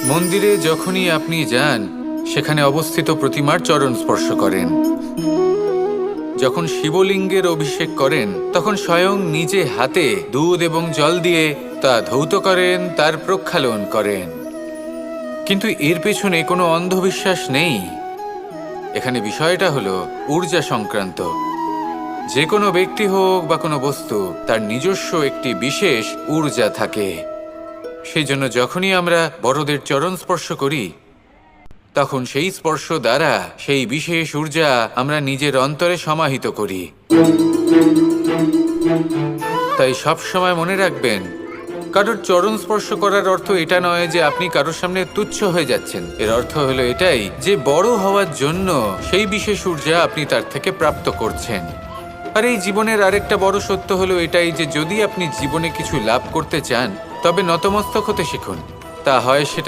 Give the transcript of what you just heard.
মন্দিরে যখনই আপনি যান সেখানে অবস্থিত প্রতিমার চরণ স্পর্শ করেন। যখন শিবলিঙ্গের অভিষেক করেন তখন স্বয়ং নিজে হাতে দুধ এবং জল দিয়ে তা ধৌত করেন, তার প্রক্ষালন করেন। কিন্তু এর পেছনে কোনো অন্ধবিশ্বাস নেই। এখানে বিষয়টা হলো ঊর্জা সংক্রান্ত। যে কোনো ব্যক্তি হোক বা কোনো বস্তু, তার নিজস্ব একটি বিশেষ ঊর্জা থাকে। সেই জন্য যখনই আমরা বড়দের চরণ স্পর্শ করি তখন সেই স্পর্শ দ্বারা সেই বিশেষ ঊর্জা আমরা নিজের অন্তরে সমাহিত করি। তাই সব সময় মনে রাখবেন, কারোর চরণ স্পর্শ করার অর্থ এটা নয় যে আপনি কারোর সামনে তুচ্ছ হয়ে যাচ্ছেন। এর অর্থ হলো এটাই যে বড় হওয়ার জন্য সেই বিশেষ ঊর্জা আপনি তার থেকে প্রাপ্ত করছেন। আর এই জীবনের আরেকটা বড় সত্য হলো এটাই যে যদি আপনি জীবনে কিছু লাভ করতে চান তবে নতমস্তক হতে শিখুন। তা হয় সেটা